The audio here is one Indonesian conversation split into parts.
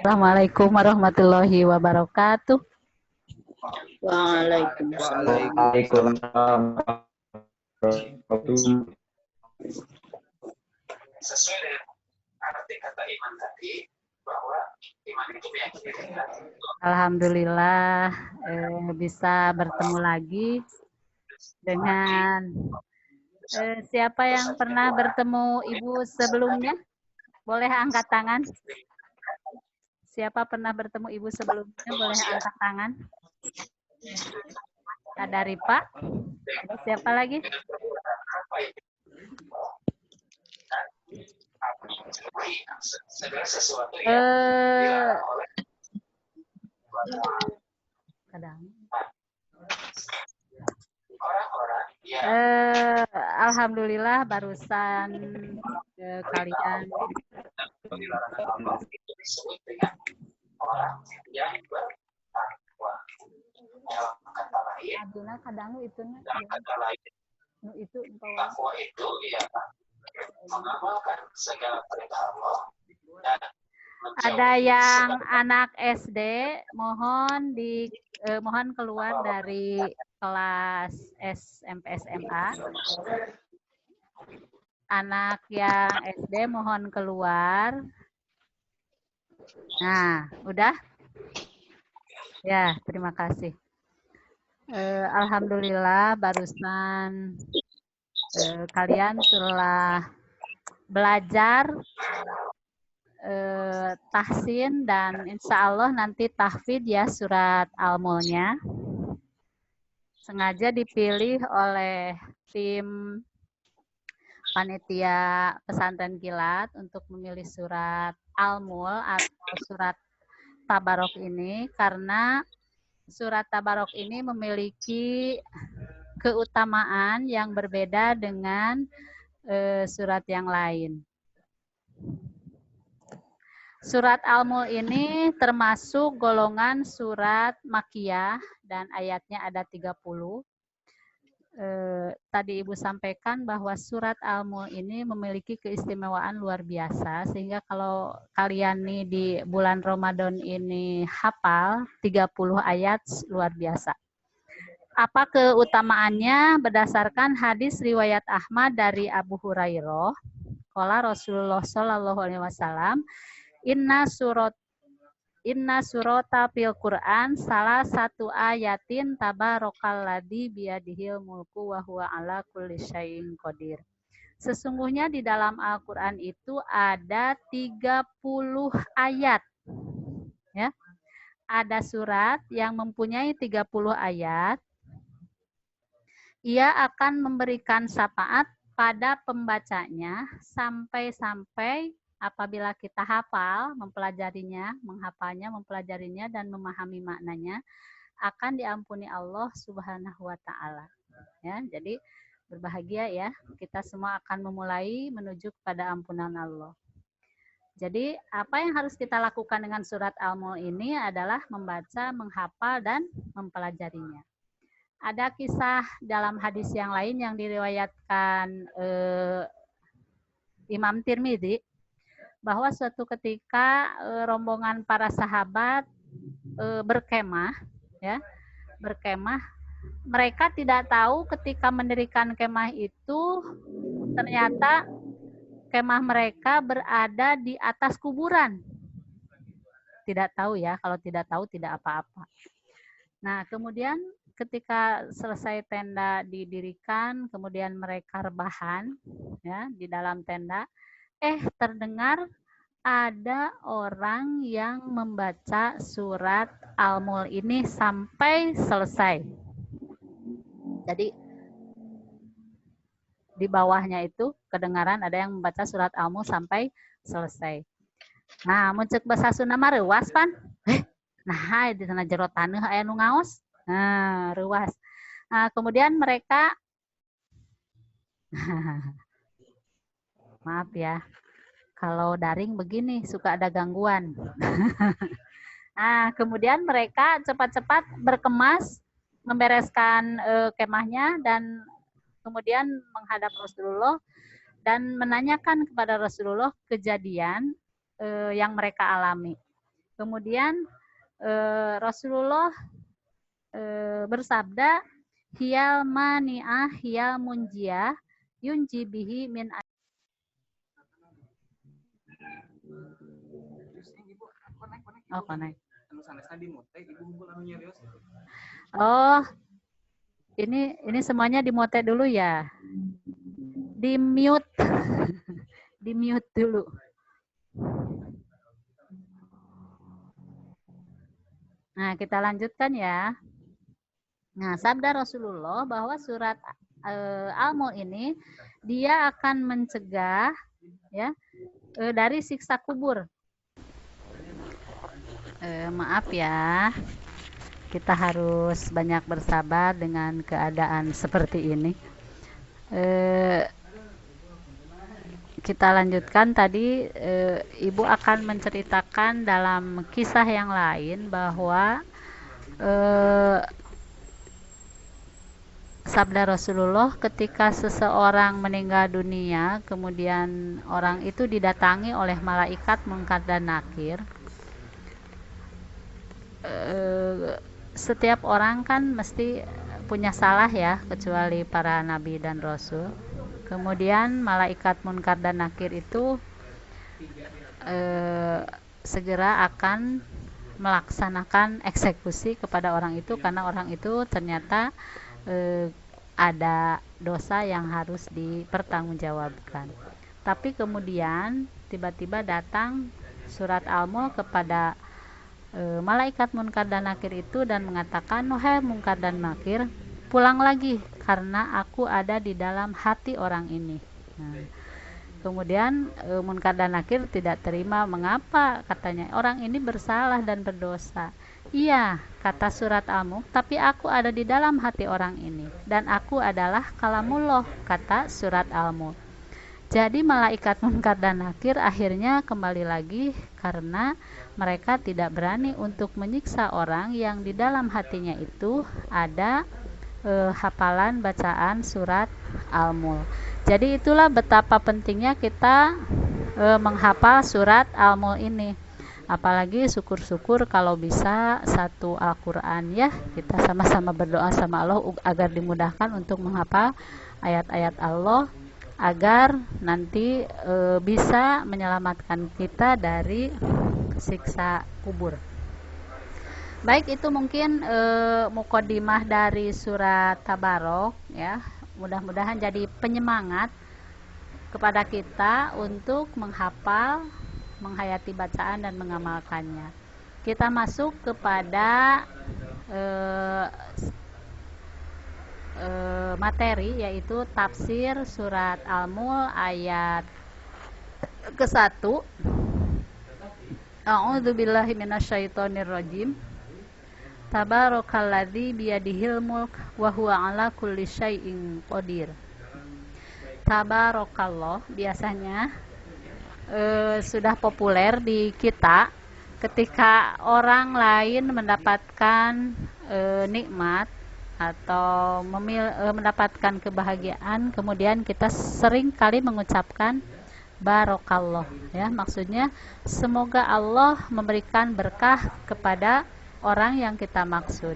Assalamualaikum warahmatullahi wabarakatuh. Waalaikumsalam. Waalaikumsalam. Sesuai dengan arti kata iman tadi, bahwa iman itu meyakini. Alhamdulillah bisa bertemu lagi dengan siapa yang pernah bertemu Ibu sebelumnya? Boleh angkat tangan. Siapa pernah bertemu Ibu sebelumnya? Boleh angkat tangan. Ada Ripa. Terus siapa lagi? Alhamdulillah barusan kalian Aduna kadang itu takwa itu ya mengamalkan segala perintah Allah. Ada yang anak SD, mohon keluar dari kelas SMP SMA. Anak yang SD mohon keluar. Nah, udah? Ya, terima kasih. Alhamdulillah barusan kalian telah belajar tahsin dan insya Allah nanti tahfidz ya surat Al-Mulknya. Sengaja dipilih oleh tim panitia pesantren kilat untuk memilih surat Al-Mul atau surat Tabarok ini karena surat Tabarok ini memiliki keutamaan yang berbeda dengan surat yang lain. Surat Al-Mul ini termasuk golongan surat Makkiyah dan ayatnya ada 30. Tadi Ibu sampaikan bahwa surat Al-Mul ini memiliki keistimewaan luar biasa sehingga kalau kalian nih di bulan Ramadan ini hafal 30 ayat luar biasa. Apa keutamaannya? Berdasarkan hadis riwayat Ahmad dari Abu Hurairah, qala Rasulullah Shallallahu alaihi wasallam, Inna surata fil Quran salah satu ayatin tabarakalladzi biyadihil mulku wa huwa ala kulli syai'in qadir. Sesungguhnya di dalam Al-Qur'an itu ada 30 ayat. Ya. Ada surat yang mempunyai 30 ayat. Ia akan memberikan syafaat pada pembacanya sampai-sampai apabila kita hafal, mempelajarinya, menghafalnya, mempelajarinya, dan memahami maknanya, akan diampuni Allah Subhanahu wa Ta'ala. Ya, jadi berbahagia ya, kita semua akan memulai menuju kepada ampunan Allah. Jadi apa yang harus kita lakukan dengan surat Al-Mul ini adalah membaca, menghafal, dan mempelajarinya. Ada kisah dalam hadis yang lain yang diriwayatkan Imam Tirmidzi, bahwa suatu ketika rombongan para sahabat berkemah, ya, berkemah. Mereka tidak tahu ketika mendirikan kemah itu ternyata kemah mereka berada di atas kuburan. Tidak tahu ya, kalau tidak tahu tidak apa-apa. Nah, kemudian ketika selesai tenda didirikan, kemudian mereka rebahan ya di dalam tenda. Terdengar ada orang yang membaca surat Al-Mul ini sampai selesai. Jadi di bawahnya itu kedengaran ada yang membaca surat Al-Mul sampai selesai. Nah, muncul bahasa Sunda mah reuas pan. Nah, di sana jero taneuh aya nu ngaos. Nah, reuas. Nah, kemudian mereka maaf ya, kalau daring begini suka ada gangguan. Nah, kemudian mereka cepat-cepat berkemas, membereskan kemahnya dan kemudian menghadap Rasulullah dan menanyakan kepada Rasulullah kejadian yang mereka alami. Kemudian Rasulullah bersabda, hiyal mani'ah hiyal munjiyah yunji bihi min. Oh, connect. Oh, ini semuanya dimute dulu ya. Di mute. Di mute dulu. Nah, kita lanjutkan ya. Nah, sabda Rasulullah bahwa surat Al-Mulk ini dia akan mencegah ya dari siksa kubur. Maaf ya, kita harus banyak bersabar dengan keadaan seperti ini. Kita lanjutkan tadi, Ibu akan menceritakan dalam kisah yang lain bahwa sabda Rasulullah ketika seseorang meninggal dunia, kemudian orang itu didatangi oleh malaikat Munkar dan Nakir. Setiap orang kan mesti punya salah ya, kecuali para nabi dan rasul. Kemudian malaikat Munkar dan Nakir itu segera akan melaksanakan eksekusi kepada orang itu karena orang itu ternyata ada dosa yang harus dipertanggungjawabkan. Tapi kemudian tiba-tiba datang surat Al-Mulk kepada malaikat Munkar dan Nakir itu dan mengatakan, "Wahai Munkar dan Nakir, pulang lagi karena aku ada di dalam hati orang ini." Nah, kemudian Munkar dan Nakir tidak terima. Mengapa? Katanya, orang ini bersalah dan berdosa. Iya, kata surat Al-Mulk, tapi aku ada di dalam hati orang ini dan aku adalah kalamullah, kata surat Al-Mulk. Jadi malaikat Munkar dan Nakir akhirnya kembali lagi karena mereka tidak berani untuk menyiksa orang yang di dalam hatinya itu ada hafalan bacaan surat Al-Mulk. Jadi itulah betapa pentingnya kita menghafal surat Al-Mulk ini. Apalagi syukur-syukur kalau bisa satu Al-Quran ya. Kita sama-sama berdoa sama Allah agar dimudahkan untuk menghafal ayat-ayat Allah, agar nanti bisa menyelamatkan kita dari siksa kubur. Baik, itu mungkin mukodimah dari surat Tabarok ya. Mudah-mudahan jadi penyemangat kepada kita untuk menghafal, menghayati bacaan dan mengamalkannya. Kita masuk kepada materi, yaitu tafsir surat Al-Mulk ayat ke-1. A'udzubillahi minasyaitonirrajim. Tabarakalladzi biyadihil mulk wa huwa ala kulli syai'in qadir. Tabarakallah biasanya sudah populer di kita ketika orang lain mendapatkan nikmat atau mendapatkan kebahagiaan, kemudian kita sering kali mengucapkan barokallah ya, maksudnya semoga Allah memberikan berkah kepada orang yang kita maksud.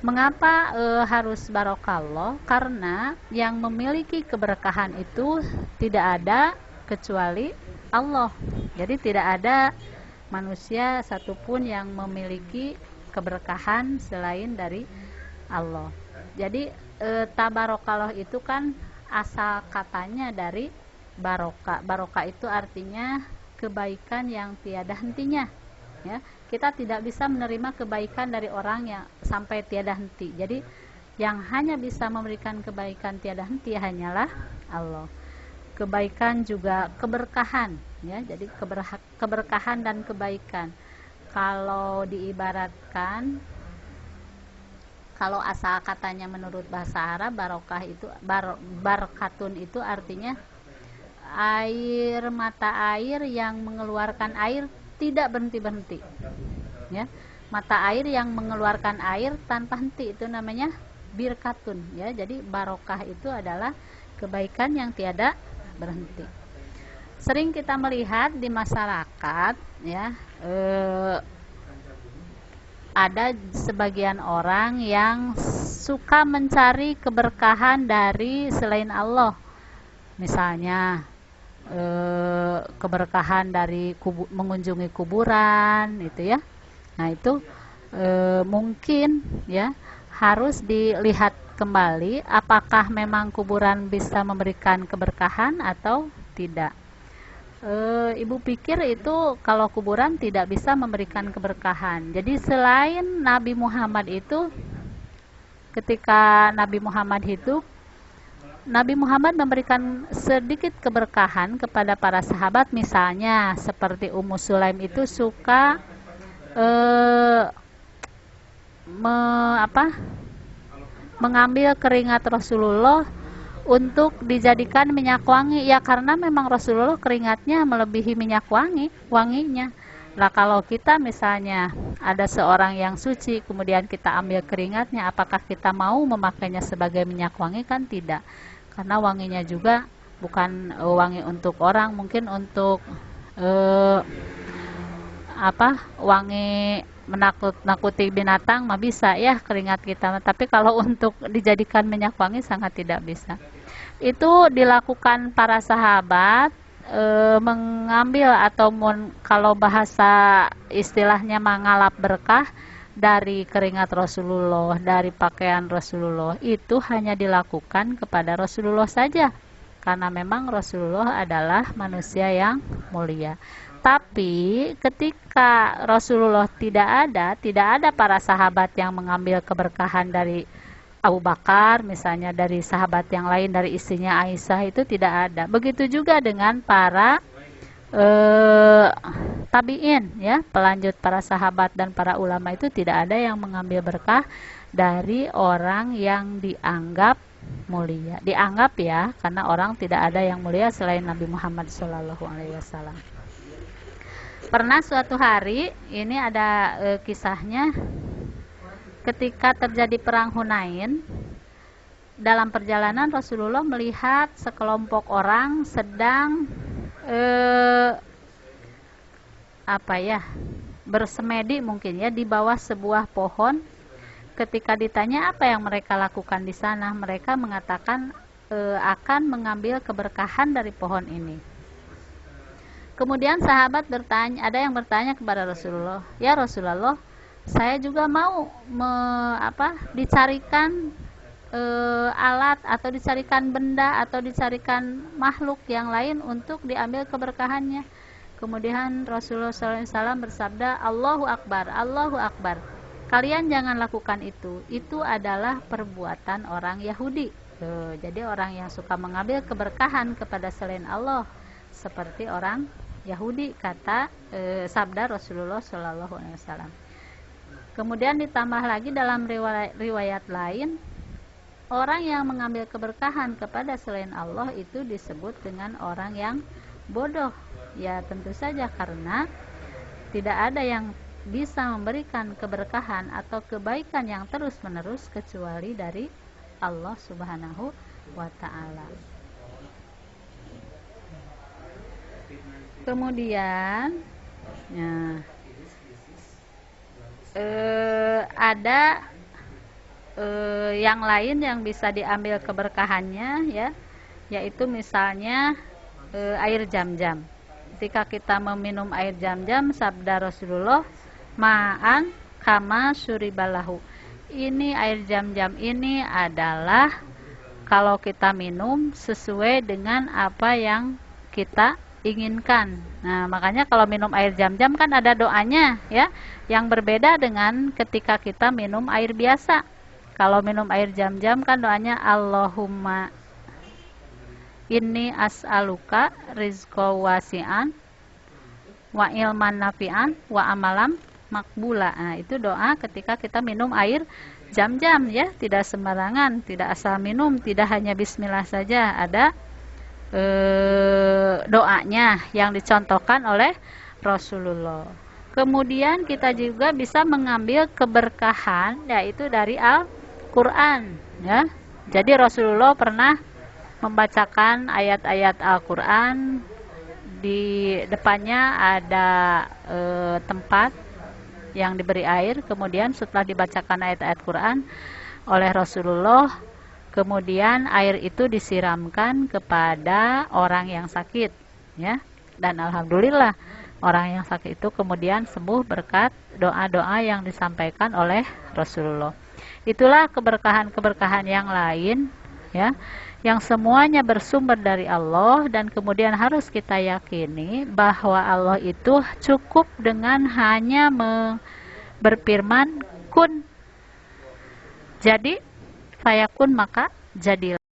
Mengapa harus barokallah? Karena yang memiliki keberkahan itu tidak ada kecuali Allah. Jadi tidak ada manusia satupun yang memiliki keberkahan selain dari Allah. Jadi tabarokallah itu kan asal katanya dari barokah. Barokah itu artinya kebaikan yang tiada hentinya ya. Kita tidak bisa menerima kebaikan dari orang yang sampai tiada henti. Jadi yang hanya bisa memberikan kebaikan tiada henti hanyalah Allah. Kebaikan juga keberkahan ya. Jadi keberkahan dan kebaikan. Kalau diibaratkan, kalau asal katanya menurut bahasa Arab, barokah itu barakatun itu artinya air, mata air yang mengeluarkan air tidak berhenti-berhenti ya. Mata air yang mengeluarkan air tanpa henti itu namanya birkatun ya. Jadi barokah itu adalah kebaikan yang tiada berhenti. Sering kita melihat di masyarakat ya, ada sebagian orang yang suka mencari keberkahan dari selain Allah. Misalnya keberkahan dari mengunjungi kuburan itu ya. Nah itu mungkin ya harus dilihat kembali apakah memang kuburan bisa memberikan keberkahan atau tidak. Ibu pikir itu kalau kuburan tidak bisa memberikan keberkahan. Jadi selain Nabi Muhammad itu, ketika Nabi Muhammad hidup, Nabi Muhammad memberikan sedikit keberkahan kepada para sahabat. Misalnya seperti Ummu Sulaim itu suka mengambil keringat Rasulullah untuk dijadikan minyak wangi, ya karena memang Rasulullah keringatnya melebihi minyak wanginya. Lah kalau kita misalnya ada seorang yang suci, kemudian kita ambil keringatnya, apakah kita mau memakainya sebagai minyak wangi? Kan tidak, karena wanginya juga bukan wangi untuk orang, mungkin untuk wangi menakut-nakuti binatang mah bisa ya keringat kita, tapi kalau untuk dijadikan minyak wangi sangat tidak bisa. Itu dilakukan para sahabat mengambil atau kalau bahasa istilahnya mengalap berkah dari keringat Rasulullah, dari pakaian Rasulullah. Itu hanya dilakukan kepada Rasulullah saja, karena memang Rasulullah adalah manusia yang mulia. Tapi ketika Rasulullah tidak ada para sahabat yang mengambil keberkahan dari Abu Bakar, misalnya dari sahabat yang lain, dari istrinya Aisyah, itu tidak ada. Begitu juga dengan para tabi'in ya, pelanjut para sahabat dan para ulama, itu tidak ada yang mengambil berkah dari orang yang dianggap mulia. Dianggap ya, karena orang tidak ada yang mulia selain Nabi Muhammad SAW. Pernah suatu hari, ini ada kisahnya, ketika terjadi perang Hunain, dalam perjalanan Rasulullah melihat sekelompok orang sedang bersemedi mungkin ya di bawah sebuah pohon. Ketika ditanya apa yang mereka lakukan di sana, mereka mengatakan akan mengambil keberkahan dari pohon ini. Kemudian sahabat bertanya, ada yang bertanya kepada Rasulullah, "Ya Rasulullah, saya juga mau dicarikan alat atau dicarikan benda atau dicarikan makhluk yang lain untuk diambil keberkahannya." Kemudian Rasulullah SAW bersabda, "Allahu Akbar, Allahu Akbar. Kalian jangan lakukan itu. Itu adalah perbuatan orang Yahudi." Jadi orang yang suka mengambil keberkahan kepada selain Allah seperti orang Yahudi, kata sabda Rasulullah SAW. Kemudian ditambah lagi dalam riwayat lain, orang yang mengambil keberkahan kepada selain Allah itu disebut dengan orang yang bodoh. Ya tentu saja, karena tidak ada yang bisa memberikan keberkahan atau kebaikan yang terus-menerus kecuali dari Allah Subhanahu wa Ta'ala. Kemudian ada yang lain yang bisa diambil keberkahannya ya, yaitu misalnya air Zam-Zam. Ketika kita meminum air Zam-Zam, sabda Rasulullah, "Ma'an kama syuribalahu." Ini air Zam-Zam ini adalah kalau kita minum sesuai dengan apa yang kita inginkan. Nah, makanya kalau minum air Zam-Zam kan ada doanya ya, yang berbeda dengan ketika kita minum air biasa. Kalau minum air Zam-Zam kan doanya, "Allahumma inni as'aluka rizqa wasi'an wa ilman nafi'an wa amalam makbula." Nah, itu doa ketika kita minum air Zam-Zam ya, tidak sembarangan, tidak asal minum, tidak hanya bismillah saja, ada doanya yang dicontohkan oleh Rasulullah. Kemudian kita juga bisa mengambil keberkahan yaitu dari Al-Quran ya. Jadi Rasulullah pernah membacakan ayat-ayat Al-Quran di depannya ada tempat yang diberi air, kemudian setelah dibacakan ayat-ayat Quran oleh Rasulullah, kemudian air itu disiramkan kepada orang yang sakit, ya. Dan alhamdulillah orang yang sakit itu kemudian sembuh berkat doa-doa yang disampaikan oleh Rasulullah. Itulah keberkahan-keberkahan yang lain, ya, yang semuanya bersumber dari Allah, dan kemudian harus kita yakini bahwa Allah itu cukup dengan hanya berfirman kun, jadi fayakun, maka jadilah.